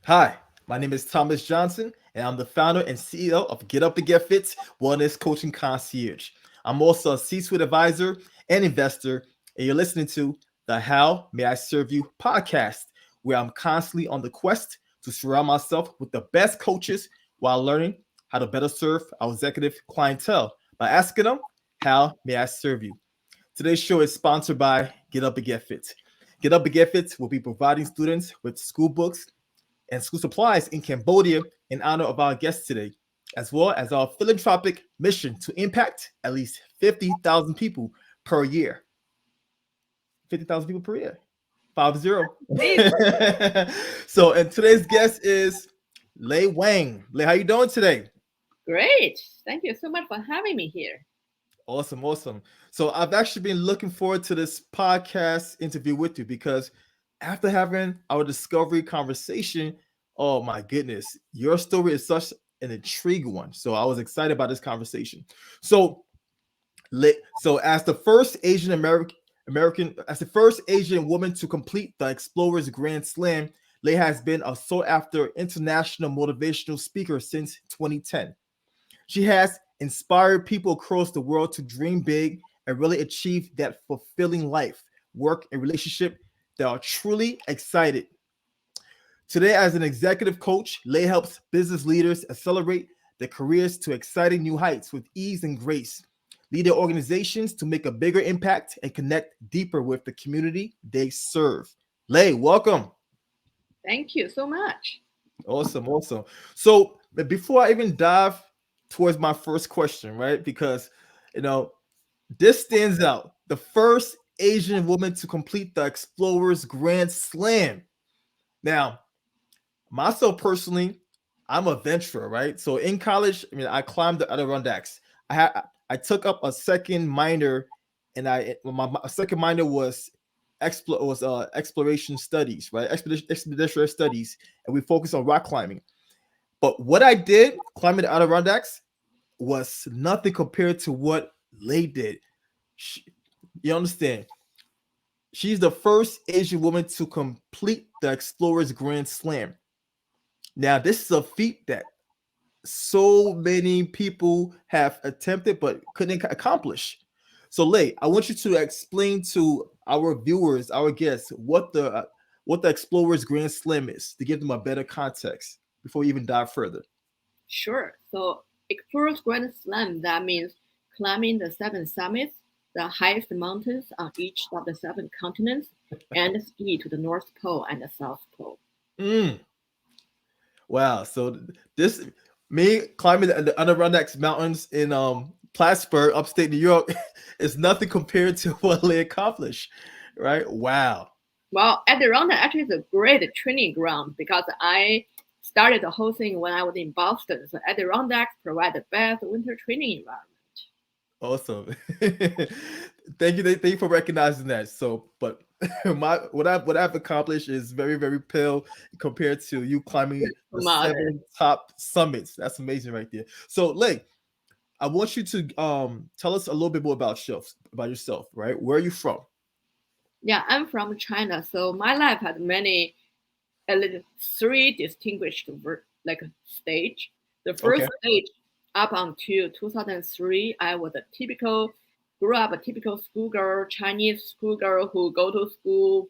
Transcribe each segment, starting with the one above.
Hi, my name is Thomas Johnson, and I'm the founder and CEO of GetUpNGetFit Wellness Coaching Concierge. I'm also a C-suite advisor and investor, and you're listening to the How May I Serve You podcast, where I'm constantly on the quest to surround myself with the best coaches while learning how to better serve our executive clientele by asking them, How may I serve you? Today's show is sponsored by Get Up and Get Fit. Get Up and Get Fit will be providing students with school books and school supplies in Cambodia in honor of our guest today, as well as our philanthropic mission to impact at least 50,000 people per year. 50,000 people per year. 50. Please, So, and today's guest is Lei Wang. Lei, how you doing today? great. Thank you so much for having me here. Awesome, awesome. So I've actually been looking forward to this podcast interview with you because after having our discovery conversation, oh my goodness, your story is such an intriguing one. So I was excited about this conversation. So, so as the first as the first Asian woman to complete the Explorers Grand Slam, Lei has been a sought after international motivational speaker since 2010. She has inspired people across the world to dream big and really achieve that fulfilling life, work, and relationship that are truly excited. Today, as an executive coach, Lei helps business leaders accelerate their careers to exciting new heights with ease and grace, lead their organizations to make a bigger impact and connect deeper with the community they serve. Lei, welcome. Thank you so much. Awesome, awesome. So before I even dive towards my first question, right? Because you know, this stands out. The first Asian woman to complete the Explorers Grand Slam. Now, myself personally, I'm a venturer, right? So in college, I mean, I climbed the Adirondacks. I took up a second minor, and my second minor was exploration studies, right? Expeditionary studies, and we focused on rock climbing. But what I did climbing the Adirondacks was nothing compared to what Lei did. She, you understand? She's the first Asian woman to complete the Explorers Grand Slam. Now, this is a feat that so many people have attempted but couldn't accomplish. So, Lei, I want you to explain to our viewers, our guests, what the Explorers Grand Slam is to give them a better context before we even dive further. Sure. So, Explorers Grand Slam, that means climbing the seven summits, the highest mountains on each of the seven continents, and ski to the North Pole and the South Pole. Mm, wow. So this me climbing the Adirondacks mountains in Plattsburgh, upstate New York, is nothing compared to what Lei accomplished. Right? Wow. Well, Adirondack actually is a great training ground because I started the whole thing when I was in Boston. So, Adirondacks provide the best winter training environment. Awesome. Thank you for recognizing that. So, but what I've accomplished is very, very pale compared to you climbing the Modern. seven top summits. That's amazing right there. So, Lei, I want you to tell us a little bit more about yourself, right? Where are you from? Yeah, I'm from China, so my life had many at least three distinguished stage. The first Okay. stage up until 2003, I was a grew up a typical schoolgirl, Chinese schoolgirl who go to school,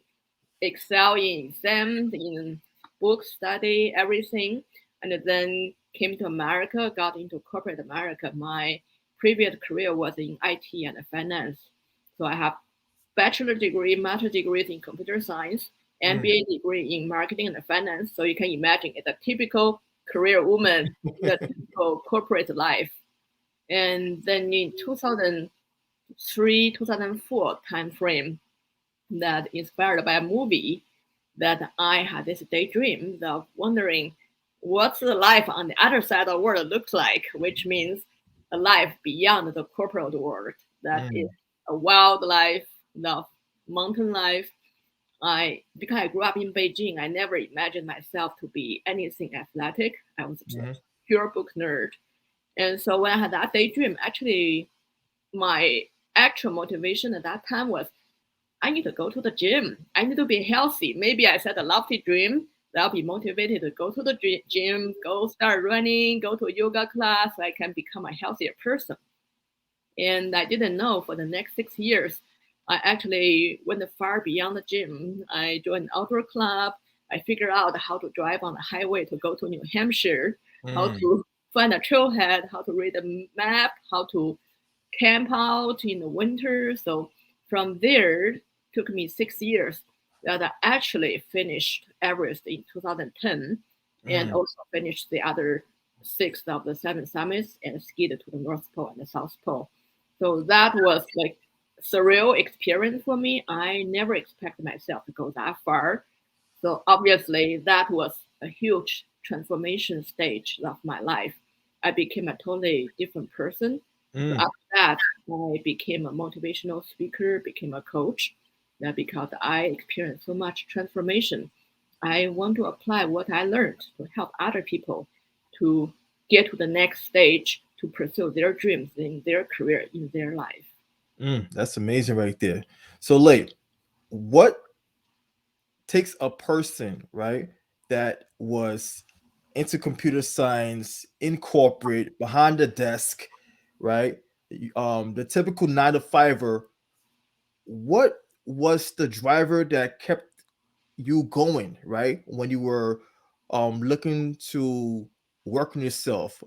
excel in exams, in book study, everything, and then came to America, got into corporate America. My previous career was in IT and finance, so I have bachelor degree, master degrees in computer science, Mm, MBA degree in marketing and finance. So you can imagine it's a typical career woman in a typical corporate life. And then in 2003, 2004 timeframe, that inspired by a movie, that I had this daydream of wondering what's the life on the other side of the world looks like, which means a life beyond the corporate world. That is mm, a wild life, the mountain life. Because I grew up in Beijing, I never imagined myself to be anything athletic. I was just a mhm, pure book nerd. And so when I had that daydream, actually my actual motivation at that time was I need to go to the gym. I need to be healthy. Maybe I set a lofty dream, I'll be motivated to go to the gym, go start running, go to a yoga class, so I can become a healthier person. And I didn't know for the next 6 years, I actually went far beyond the gym. I joined an outdoor club. I figured out how to drive on the highway to go to New Hampshire, how Mm, to find a trailhead, how to read a map, how to camp out in the winter. So from there, took me 6 years that I actually finished Everest in 2010 and mm, also finished the other six of the seven summits and skied to the North Pole and the South Pole. So that was like surreal experience for me. I never expected myself to go that far. So obviously that was a huge transformation stage of my life. I became a totally different person. So mm. after that, I became a motivational speaker, became a coach. Because I experienced so much transformation, I want to apply what I learned to help other people to get to the next stage to pursue their dreams in their career, in their life. That's amazing right there. So, Lei, what takes a person, right, that was into computer science, in corporate, behind the desk, right? The typical 9 to 5er, what was the driver that kept you going, right? When you were looking to work on yourself,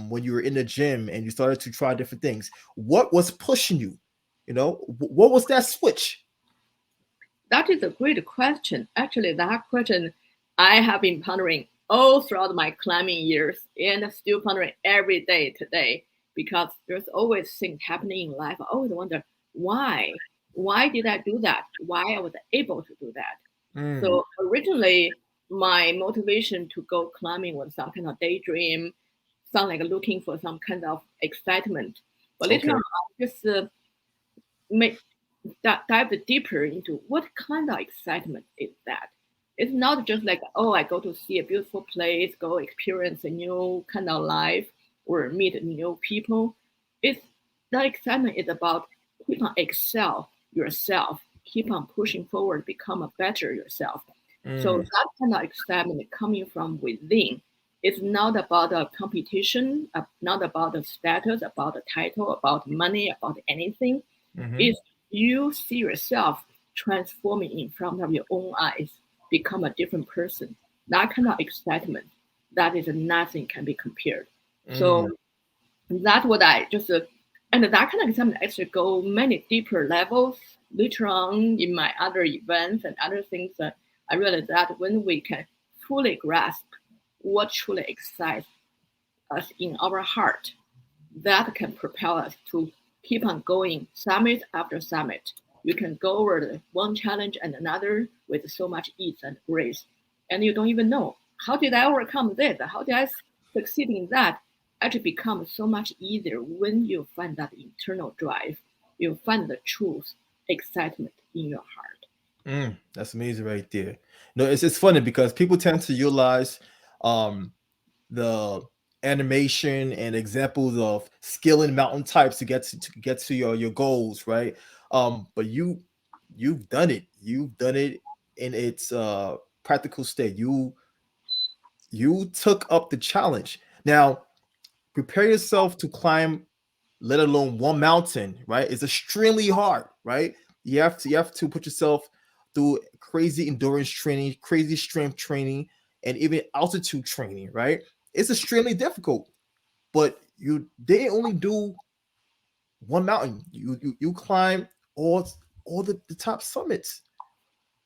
when you were in the gym and you started to try different things, what was pushing you? What was that switch? That is a great question. Actually, that question I have been pondering all throughout my climbing years and still pondering every day today because there's always things happening in life. I always wonder why? Why did I do that? Why I was able to do that? Mm, So originally, my motivation to go climbing was some kind of daydream, sound like looking for some kind of excitement. But later okay. on, I just make dive deeper into what kind of excitement is that. It's not just like, oh, I go to see a beautiful place, go experience a new kind of life or meet new people. It's the excitement is about keep on excel yourself, keep on pushing forward, become a better yourself. So Mm, that kind of excitement coming from within. It's not about a competition, not about a status, about a title, about money, about anything. hmm. It's you see yourself transforming in front of your own eyes, become a different person. That kind of excitement, that is nothing can be compared. Mm, So that's what I just, and that kind of excitement actually go many deeper levels later on in my other events and other things. I realized that when we can fully grasp what truly excites us in our heart, that can propel us to keep on going summit after summit. You can go over the one challenge and another with so much ease and grace. And you don't even know how did I overcome this? How did I succeed in that? Actually becomes so much easier when you find that internal drive. You find the truth, excitement in your heart. that's amazing right there. No, it's funny because people tend to utilize um the animation and examples of scaling mountain types to get to your goals, right? But you've done it. You've done it in its practical state. You took up the challenge. Now, prepare yourself to climb, let alone one mountain, right? It's extremely hard, right? You have to put yourself through crazy endurance training, crazy strength training, and even altitude training, right? It's extremely difficult, but you they only do one mountain. You climb all the top summits,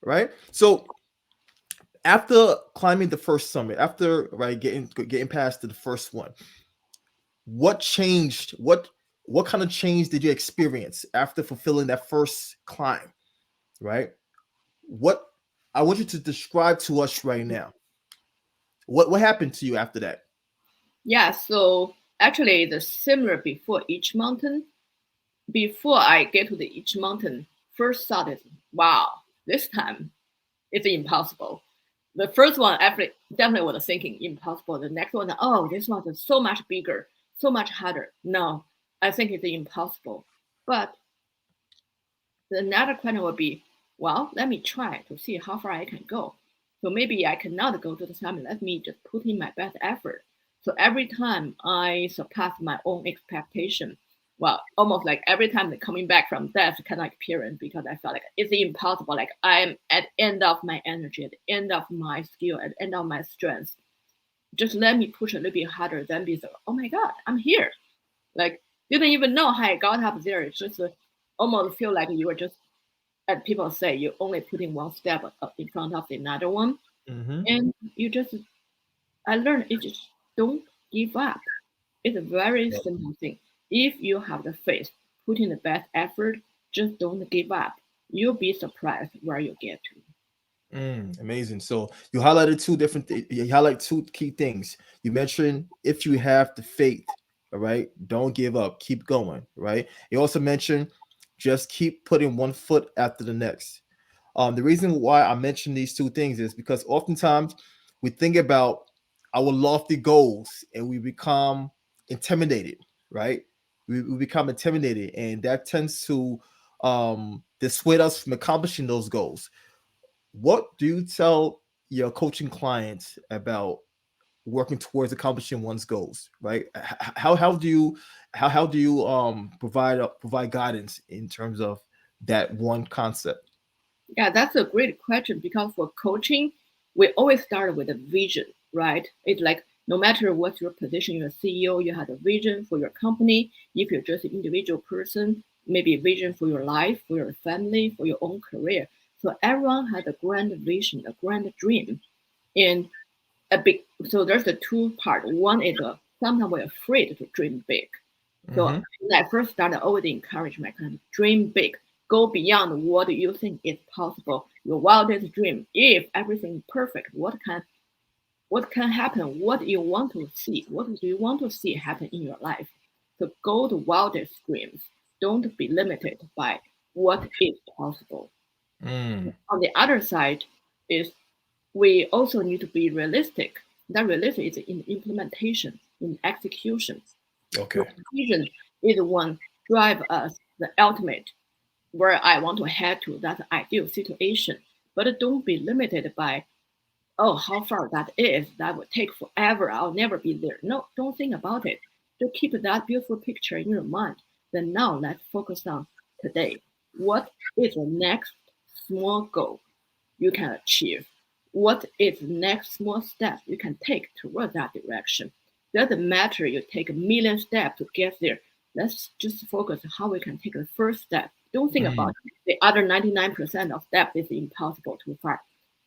right? So after climbing the first summit, after right getting past the first one, what changed? What kind of change did you experience after fulfilling that first climb, right? What I want you to describe to us right now. What happened to you after that? Yeah, so actually the similar before each mountain. Before I get to the each mountain, first thought is, wow, this time it's impossible. The first one actually definitely was thinking impossible. The next one, oh, this one is so much bigger, so much harder. No, I think it's impossible. But the another question would be, well, let me try to see how far I can go. So maybe I cannot go to the summit. Let me just put in my best effort. So every time I surpass my own expectation, well, almost like every time they're coming back from that kind of experience, because I felt like it's impossible. Like I'm at the end of my energy, at the end of my skill, at the end of my strength. Just let me push a little bit harder, then be so, oh my God, I'm here. Like, didn't even know how I got up there. It's just almost feel like you were just, as people say, you only putting one step in front of another one. Mm-hmm. And you just, I learned it just don't give up. It's a very Yep. simple thing. If you have the faith, put in the best effort, just don't give up. You'll be surprised where you get to. Amazing. So you highlighted you highlight two key things. You mentioned if you have the faith, all right, don't give up, keep going, right? You also mentioned just keep putting one foot after the next. The reason why I mention these two things is because oftentimes we think about our lofty goals and we become intimidated, right? We become intimidated, and that tends to dissuade us from accomplishing those goals. What do you tell your coaching clients about working towards accomplishing one's goals? Right? How do you how do you provide guidance in terms of that one concept? Yeah, that's a great question because for coaching, we always start with a vision, right? It's like no matter what your position, you're a CEO, you have a vision for your company. If you're just an individual person, maybe a vision for your life, for your family, for your own career. So everyone has a grand vision, a grand dream. And a big so there's the two part. One is sometimes we're afraid to dream big. So Mm-hmm. when I first started, I always encourage my clients, dream big, go beyond what you think is possible. Your wildest dream. If everything perfect, what can happen? What do you want to see? What do you want to see happen in your life? So go to wildest dreams. Don't be limited by what is possible. Mm. On the other side is we also need to be realistic. That realistic is in implementation, in execution. So Okay. vision is one drive us the ultimate where I want to head to that ideal situation. But don't be limited by oh how far that is. That would take forever. I'll never be there. No, don't think about it. Just keep that beautiful picture in your mind. Then now let's focus on today. What is the next small goal you can achieve? What is the next small step you can take toward that direction? Doesn't matter you take a million steps to get there. Let's just focus on how we can take the first step. Don't think Mm. about the other 99% of steps is impossible to find.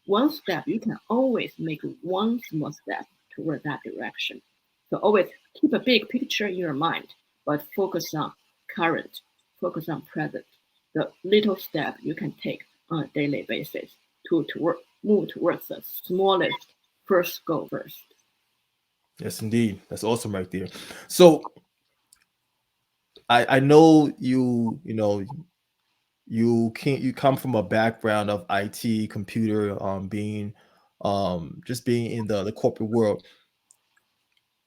One step, you can always make one small step toward that direction. So always keep a big picture in your mind, but focus on current, focus on present, the little step you can take on a daily basis to move towards the smallest first goal first. Yes, indeed. That's awesome right there. So I know you come from a background of IT, computer, being just being in the corporate world.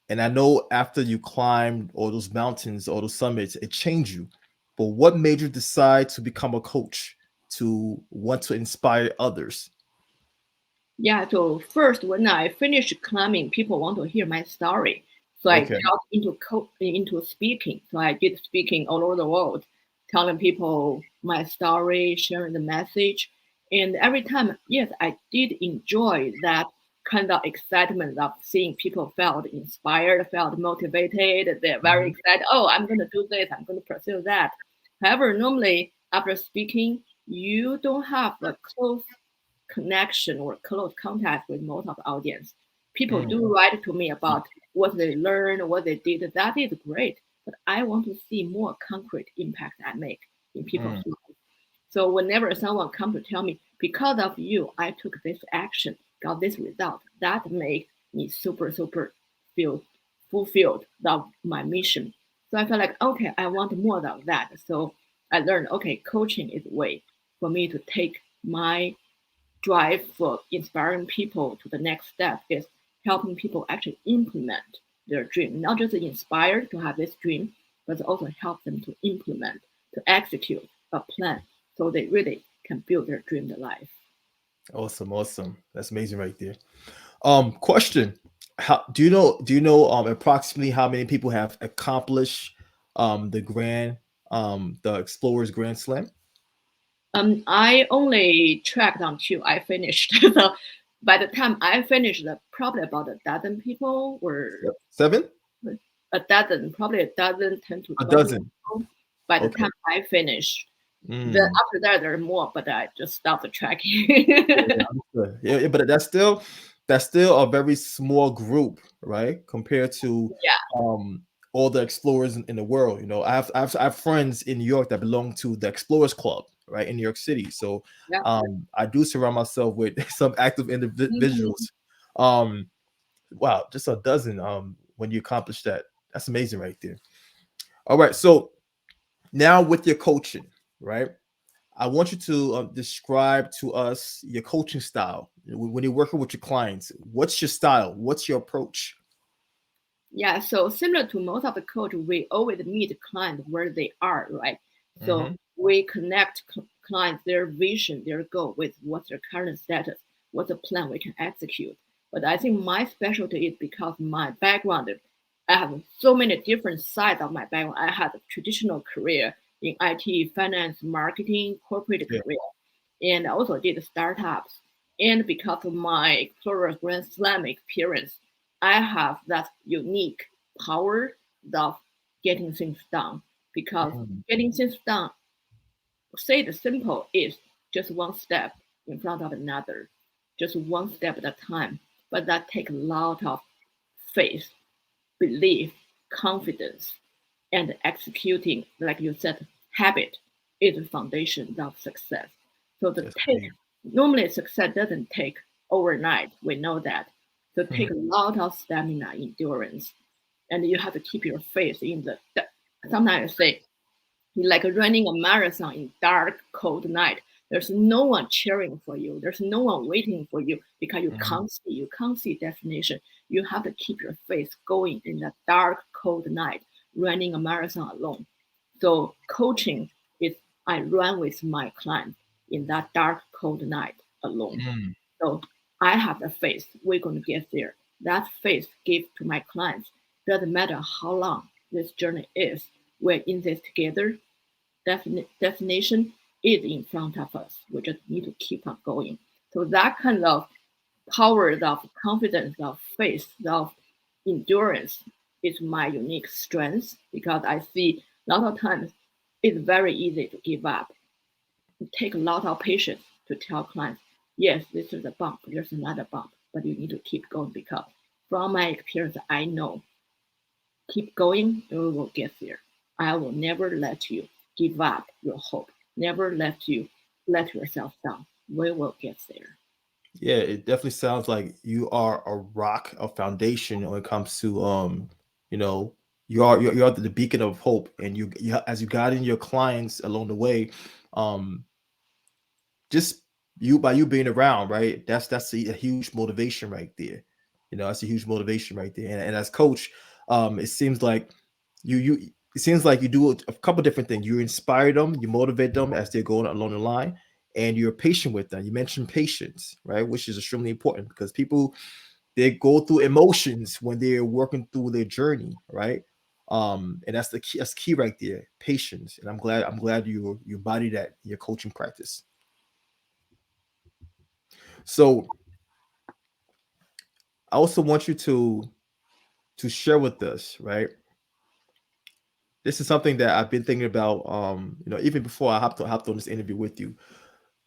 And I know after you climbed all those mountains, all those summits, it changed you. But what made you decide to become a coach, to want to inspire others? Yeah, so first, when I finished climbing, people want to hear my story. So I Okay. got into speaking. So I did speaking all over the world, telling people my story, sharing the message. And every time, yes, I did enjoy that kind of excitement of seeing people felt inspired, felt motivated. They're very Mhm. excited. Oh, I'm going to do this. I'm going to pursue that. However, normally after speaking, you don't have a close connection or close contact with most of the audience. People Mm. do write to me about what they learned, what they did. That is great, but I want to see more concrete impact I make in people's Mm. lives. So whenever someone comes to tell me, because of you, I took this action, got this result, that makes me super, super feel fulfilled of my mission. So I feel like, okay, I want more of that. So I learned, okay, coaching is a way for me to take my drive for inspiring people to the next step is helping people actually implement their dream, not just inspired to have this dream, but also help them to implement, to execute a plan so they really can build their dream life. Awesome. That's amazing right there. Question: How do you know approximately how many people have accomplished the Explorers Grand Slam? I only tracked until I finished. So by the time I finished, probably about a dozen people were 7? a dozen, probably a dozen, 10 to A 20 dozen. people by the Okay. time I finished. Then Mm. after that, there are more, but I just stopped tracking. Yeah, understood. Yeah, but that's still a very small group, right? Compared to Yeah, um all the explorers in the world. I have friends in New York that belong to the Explorers Club, right, in New York City. So yeah. I do surround myself with some active Mhm. individuals. Um, wow, just a dozen. When you accomplish that, that's amazing right there. All right, so now with your coaching, right? I want you to describe to us your coaching style when you're working with your clients. What's your style? What's your approach? Yeah, so similar to most of the coach, we always meet clients where they are, right? So Hmm. we connect clients, their vision, their goal with what's their current status, what's the plan we can execute. But I think my specialty is because my background, I have so many different sides of my background. I had a traditional career in IT, finance, marketing, corporate Yeah. career, and I also did startups. And because of my Explorer Grand Slam experience, I have that unique power of getting things done. Because Mhm. getting things done, say the simple is just one step in front of another, just one step at a time. But that takes a lot of faith, belief, confidence, and executing, like you said, habit is the foundation of success. So the Yes, take indeed. normally success doesn't take overnight. We know that. So Mhm. take a lot of stamina, endurance, and you have to keep your faith in the sometimes I say like running a marathon in dark, cold night. There's no one cheering for you. There's no one waiting for you because Mhm. you can't see destination. You have to keep your faith going in the dark, cold night, running a marathon alone. So coaching is I run with my client in that dark, cold night alone. Mm. So I have the faith we're going to get there. That faith give to my clients. Doesn't matter how long this journey is, we're in this together. Destination is in front of us. We just need to keep on going. So that kind of power, of confidence, of faith, of endurance is my unique strength because I see a lot of times it's very easy to give up. It takes a lot of patience to tell clients, yes, this is a bump, there's another bump, but you need to keep going because from my experience, I know keep going, you will get there. I will never let you give up your hope. Never let you let yourself down. We will get there. Yeah, it definitely sounds like you are a rock, a foundation when it comes to you know, you are the beacon of hope, and as you guiding your clients along the way, um, just you by you being around, right? That's a huge motivation right there. That's a huge motivation right there. And as coach, it seems like you it seems like you do a couple different things. You inspire them, you motivate them as they're going along the line, and you're patient with them. You mentioned patience, right? Which is extremely important because people they go through emotions when they're working through their journey, right? And that's key right there, patience. And I'm glad you embody that in your coaching practice. So I also want you to share with us, right? This is something that I've been thinking about. Even before I hopped on this interview with you.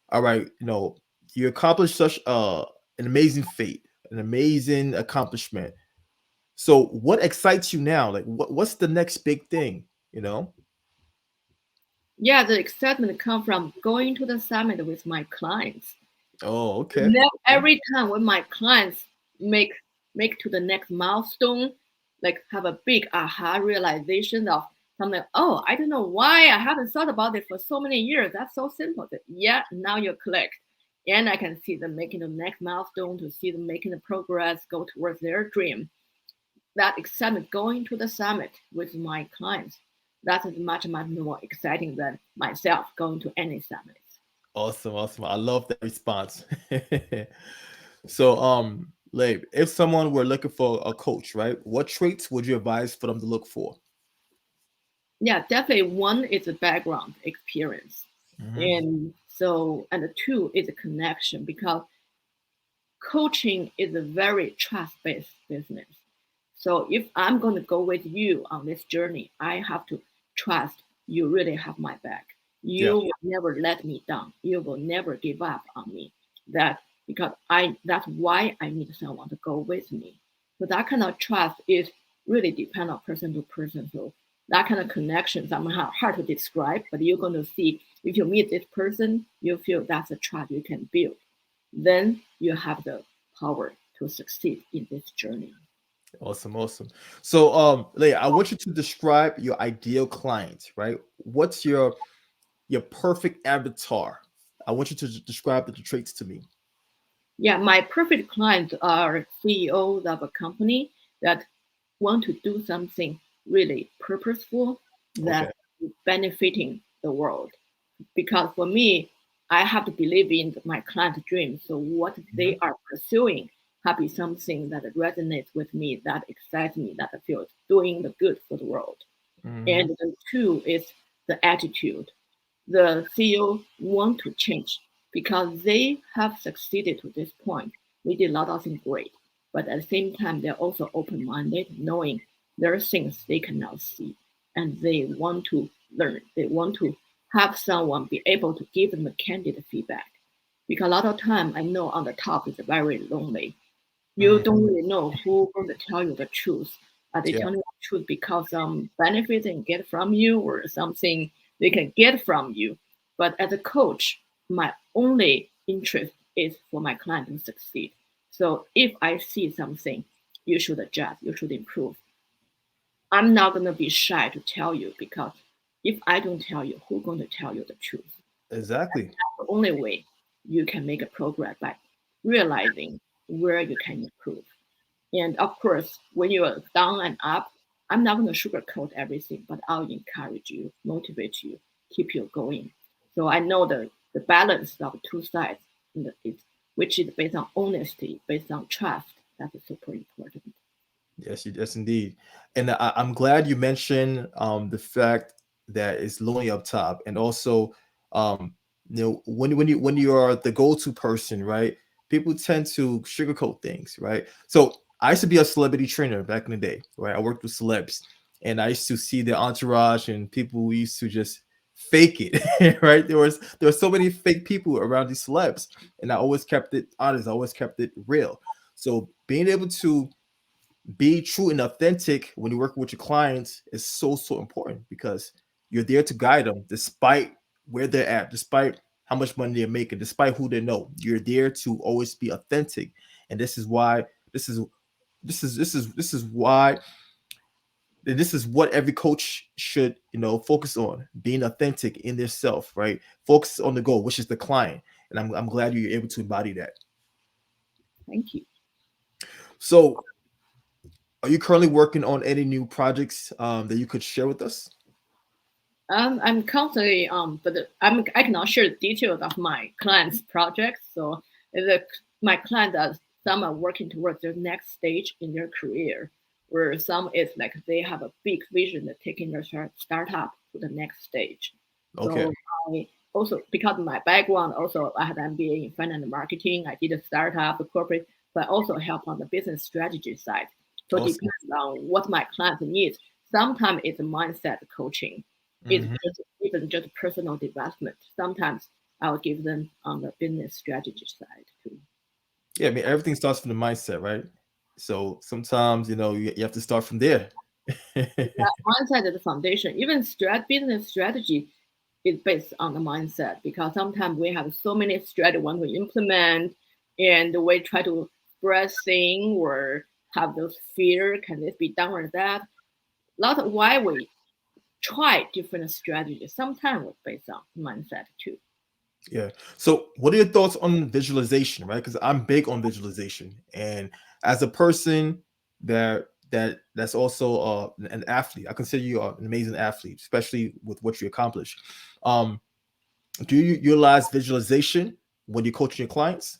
All right, you accomplished such an amazing feat, an amazing accomplishment. So, what excites you now? Like, what's the next big thing? You know? Yeah, the excitement comes from going to the summit with my clients. Oh, okay. Okay. Every time when my clients make make to the next milestone, like have a big aha realization of something, oh, I don't know why I haven't thought about it for so many years. That's so simple. Yeah, now you click. And I can see them making the next milestone to see them making the progress, go towards their dream. That excitement going to the summit with my clients, that is much, much more exciting than myself going to any summit. Awesome, awesome. I love that response. So, Lab, if someone were looking for a coach, right, what traits would you advise for them to look for? Yeah, definitely. One is a background experience, Hmm. and so and the two is a connection because coaching is a very trust-based business. So if I'm going to go with you on this journey, I have to trust you really have my back. Yeah. You will never let me down. You will never give up on me. That because I that's why I need someone to go with me. So that kind of trust is really depend on person to person. So that kind of connection somehow hard to describe, but you're going to see if you meet this person, you feel that's a trust you can build. Then you have the power to succeed in this journey. Awesome, awesome. So, Leah, I want you to describe your ideal client, right? What's your perfect avatar? I want you to describe the traits to me. Yeah, my perfect clients are CEOs of a company that want to do something really purposeful that Okay. is benefiting the world. Because for me, I have to believe in my client dreams. So what they Hmm. are pursuing have be something that resonates with me, that excites me, that I feel doing the good for the world. And Hmm. the two is the attitude. The CEO want to change because they have succeeded to this point. We did a lot of things great, but at the same time, they're also open-minded, knowing there are things they cannot see, and they want to learn. They want to have someone be able to give them a candid feedback. Because a lot of time, I know on the top is very lonely. You don't Hmm. really know who's going to tell you the truth. Are they Yeah. telling you the truth because some benefit they can get from you or something they can get from you? But as a coach, my only interest is for my client to succeed. So if I see something, you should adjust, you should improve. I'm not going to be shy to tell you because if I don't tell you, who's going to tell you the truth? Exactly. The only way you can make a progress by realizing where you can improve. And of course, when you're down and up, I'm not going to sugarcoat everything, but I'll encourage you, motivate you, keep you going. So I know the balance of two sides, which is based on honesty, based on trust. That is super important. Yes, yes, indeed. And I'm glad you mentioned the fact that it's lonely up top, and also, um, when you are the go-to person, right? People tend to sugarcoat things, right? So I used to be a celebrity trainer back in the day, right? I worked with celebs, and I used to see their entourage, and people used to just fake it, right? There were so many fake people around these celebs, and I always kept it honest. I always kept it real. So being able to be true and authentic when you work with your clients is so important because you're there to guide them despite where they're at, despite how much money they're making, despite who they know. You're there to always be authentic. And this is why this is why this is what every coach should, focus on, being authentic in their self, right? Focus on the goal, which is the client. And I'm glad you're able to embody that. Thank you. So are you currently working on any new projects that you could share with us? I'm constantly I cannot share the details of my clients' projects. So the my clients are some are working towards their next stage in their career, where some is like they have a big vision of taking their startup to the next stage. Okay. So I also because of my background, also I have MBA in finance and marketing. I did a startup, a corporate, but also help on the business strategy side. So it Awesome. depends on what my client needs. Sometimes it's mindset coaching, it's Mhm. just even just personal development. Sometimes I'll give them on the business strategy side too. Yeah, I mean, everything starts from the mindset, right? So sometimes, you have to start from there. That mindset is the foundation. Even business strategy is based on the mindset because sometimes we have so many strategy we want to implement and we try to spread thing or have those fear, can this be done or that? A lot of why we try different strategies. Sometimes it's based on mindset too. Yeah. So, what are your thoughts on visualization, right? Because I'm big on visualization, and as a person that's also an athlete, I consider you an amazing athlete, especially with what you accomplish. Um, Do you utilize visualization when you're coaching your clients?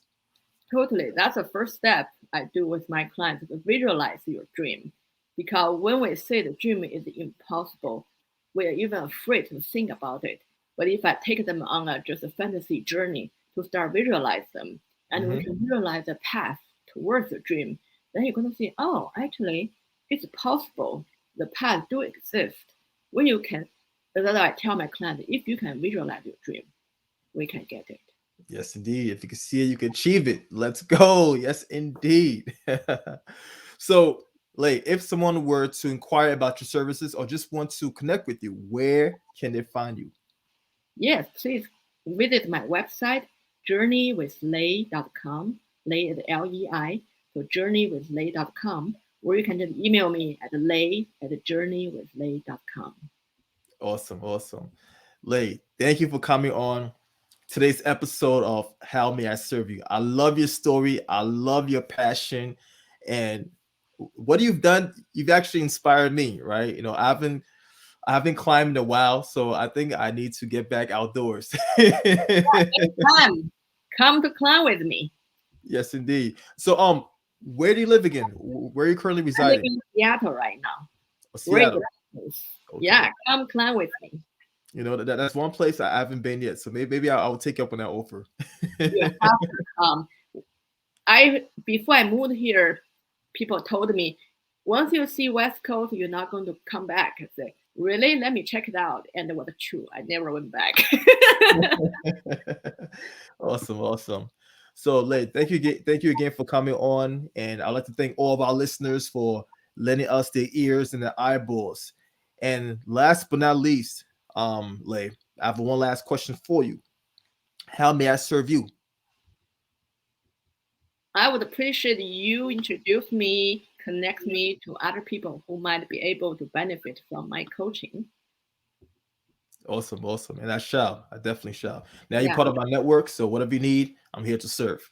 Totally. That's the first step I do with my clients to visualize your dream. Because when we say the dream is impossible, we're even afraid to think about it. But if I take them on a just a fantasy journey to start visualize them, and we Hmm. can visualize the path towards the dream, then you're going to see, oh, actually, it's possible. The path do exist. When you can, that's why I tell my client, if you can visualize your dream, we can get it. Yes, indeed. If you can see it, you can achieve it. Let's go. Yes, indeed. So, like, if someone were to inquire about your services or just want to connect with you, where can they find you? Yes, please visit my website, journeywithlei.com. Lei is Lei. So journeywithlei.com, or you can just email me at lei@journeywithlei.com. Awesome, awesome. Lei, thank you for coming on today's episode of How May I Serve You. I love your story. I love your passion. And what you've done, you've actually inspired me, right? I haven't climbed in a while, so I think I need to get back outdoors. Come, come to climb with me. Yes, indeed. So, where do you live again? Where are you currently I live residing? in Seattle right now. Oh, Great Seattle. place. Okay. Yeah, come climb with me. That's one place I haven't been yet. So maybe I'll take you up on that offer. You have to come. I before I moved here, people told me, once you see West Coast, you're not going to come back. I said, really? Let me check it out. And it was true. I never went back. Awesome, awesome. So, Lei, thank you again for coming on, and I'd like to thank all of our listeners for lending us their ears and their eyeballs. And last but not least, Lei, I have one last question for you. How may I serve you? I would appreciate you introduce me, connect me to other people who might be able to benefit from my coaching. Awesome, awesome. And I shall. I definitely shall. Now you're Yeah, part of my network, so whatever you need, I'm here to serve.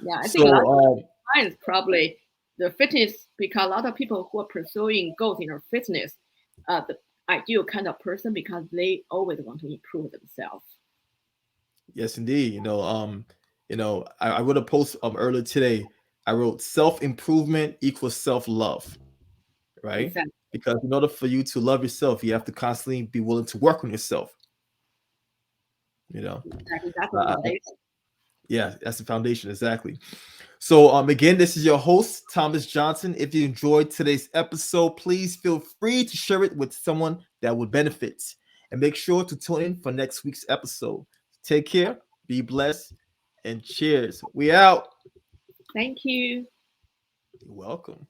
yeah. I think a lot So, of clients probably the fitness because a lot of people who are pursuing goals in their fitness, the ideal kind of person because they always want to improve themselves. yes, indeed. I wrote a post earlier today. I wrote self-improvement equals self-love, right? Exactly. Because in order for you to love yourself, you have to constantly be willing to work on yourself. You know, Exactly. That's the uh, foundation. yeah, that's the foundation exactly. So, again, this is your host Thomas Johnson. If you enjoyed today's episode, please feel free to share it with someone that would benefit, and make sure to tune in for next week's episode. Take care, be blessed, and cheers. We out. Thank you. You're welcome.